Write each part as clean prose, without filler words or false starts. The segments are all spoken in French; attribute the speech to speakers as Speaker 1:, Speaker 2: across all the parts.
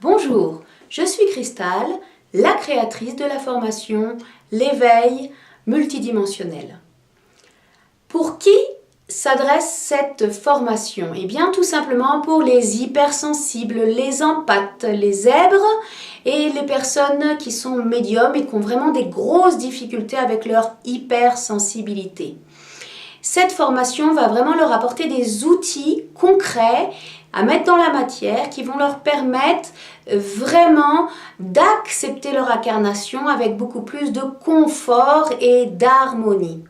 Speaker 1: Bonjour, je suis Cristal, la créatrice de la formation L'éveil multidimensionnel. Pour qui s'adresse cette formation? Eh bien, tout simplement pour les hypersensibles, les empathes, les zèbres et les personnes qui sont médiums et qui ont vraiment des grosses difficultés avec leur hypersensibilité. Cette formation va vraiment leur apporter des outils concrets à mettre dans la matière qui vont leur permettre vraiment d'accepter leur incarnation avec beaucoup plus de confort et d'harmonie.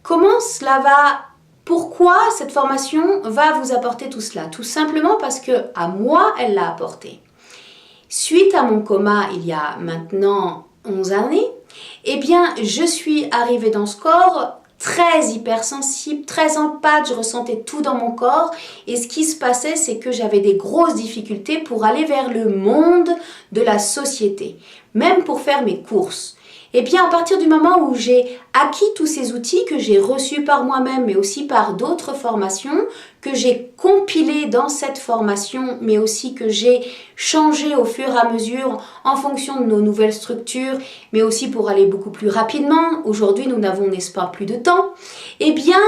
Speaker 1: Comment cela va? Pourquoi cette formation va vous apporter tout cela? Tout simplement parce que à moi, elle l'a apporté. Suite à mon coma il y a maintenant 11 années, eh bien, je suis arrivée dans ce corps très hypersensible, très empathe, je ressentais tout dans mon corps et ce qui se passait, c'est que j'avais des grosses difficultés pour aller vers le monde de la société, même pour faire mes courses. Et bien à partir du moment où j'ai acquis tous ces outils que j'ai reçus par moi-même mais aussi par d'autres formations, que j'ai compilés dans cette formation mais aussi que j'ai changé au fur et à mesure en fonction de nos nouvelles structures mais aussi pour aller beaucoup plus rapidement, aujourd'hui nous n'avons n'est-ce pas plus de temps, et bien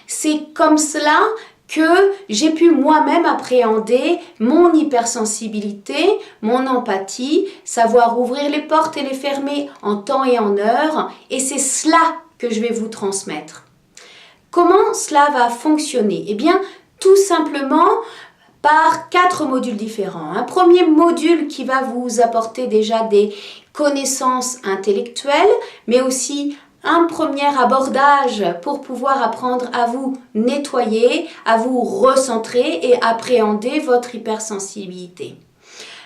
Speaker 1: c'est comme cela que j'ai pu moi-même appréhender mon hypersensibilité, mon empathie, savoir ouvrir les portes et les fermer en temps et en heure, et c'est cela que je vais vous transmettre. Comment cela va fonctionner? Eh bien, tout simplement par 4 modules différents. Un premier module qui va vous apporter déjà des connaissances intellectuelles, mais aussi un premier abordage pour pouvoir apprendre à vous nettoyer, à vous recentrer et appréhender votre hypersensibilité.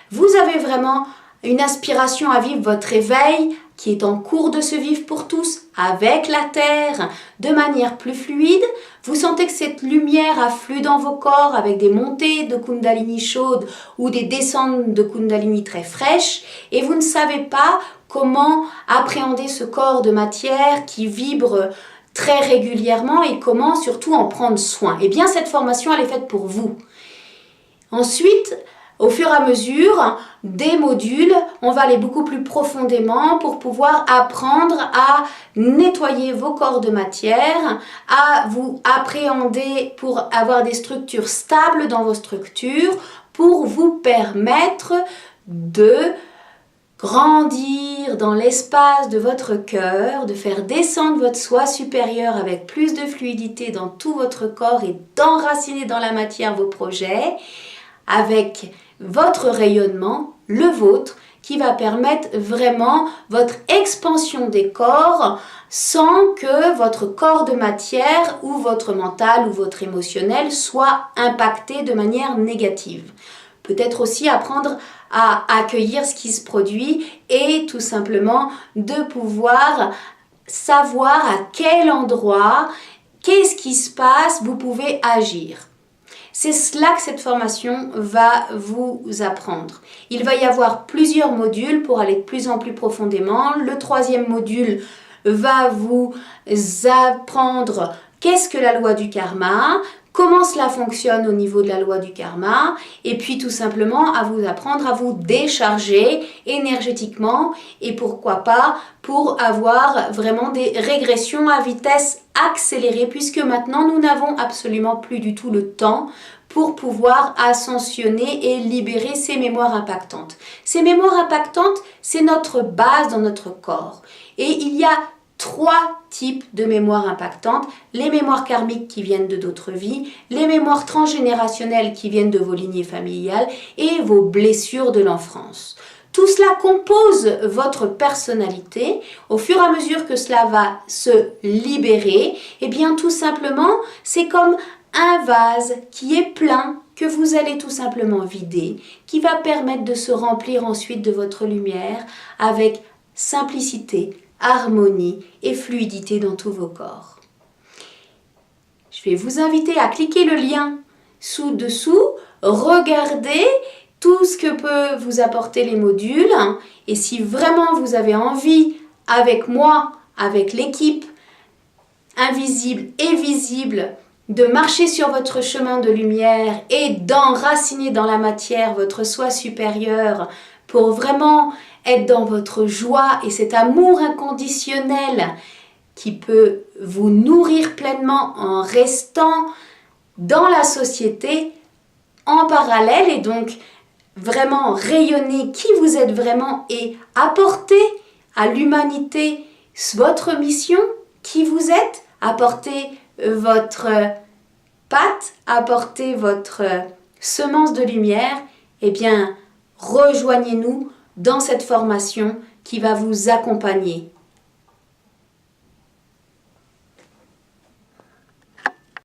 Speaker 1: Vous avez vraiment une aspiration à vivre votre éveil qui est en cours de se vivre pour tous avec la Terre de manière plus fluide. Vous sentez que cette lumière afflue dans vos corps avec des montées de Kundalini chaudes ou des descentes de Kundalini très fraîches et vous ne savez pas comment appréhender ce corps de matière qui vibre très régulièrement et comment surtout en prendre soin. Eh bien, cette formation, elle est faite pour vous. Ensuite, au fur et à mesure des modules, on va aller beaucoup plus profondément pour pouvoir apprendre à nettoyer vos corps de matière, à vous appréhender pour avoir des structures stables dans vos structures, pour vous permettre de grandir dans l'espace de votre cœur, de faire descendre votre soi supérieur avec plus de fluidité dans tout votre corps et d'enraciner dans la matière vos projets avec votre rayonnement, le vôtre, qui va permettre vraiment votre expansion des corps sans que votre corps de matière ou votre mental ou votre émotionnel soit impacté de manière négative. Peut-être aussi apprendre à accueillir ce qui se produit et tout simplement de pouvoir savoir à quel endroit, qu'est-ce qui se passe, vous pouvez agir. C'est cela que cette formation va vous apprendre. Il va y avoir plusieurs modules pour aller de plus en plus profondément. Le 3e module va vous apprendre qu'est-ce que la loi du karma, comment cela fonctionne au niveau de la loi du karma, et puis tout simplement à vous apprendre à vous décharger énergétiquement et pourquoi pas pour avoir vraiment des régressions à vitesse accélérée puisque maintenant nous n'avons absolument plus du tout le temps pour pouvoir ascensionner et libérer ces mémoires impactantes. Ces mémoires impactantes, c'est notre base dans notre corps et il y a 3 types de mémoires impactantes, les mémoires karmiques qui viennent de d'autres vies, les mémoires transgénérationnelles qui viennent de vos lignées familiales et vos blessures de l'enfance. Tout cela compose votre personnalité. Au fur et à mesure que cela va se libérer, eh bien tout simplement, c'est comme un vase qui est plein que vous allez tout simplement vider, qui va permettre de se remplir ensuite de votre lumière avec simplicité, harmonie et fluidité dans tous vos corps. Je vais vous inviter à cliquer le lien sous-dessous, regardez tout ce que peut vous apporter les modules et si vraiment vous avez envie avec moi, avec l'équipe invisible et visible de marcher sur votre chemin de lumière et d'enraciner dans la matière votre soi supérieur pour vraiment être dans votre joie et cet amour inconditionnel qui peut vous nourrir pleinement en restant dans la société en parallèle et donc vraiment rayonner qui vous êtes vraiment et apporter à l'humanité votre mission, qui vous êtes, apporter votre patte, apporter votre semence de lumière, eh bien, rejoignez-nous dans cette formation qui va vous accompagner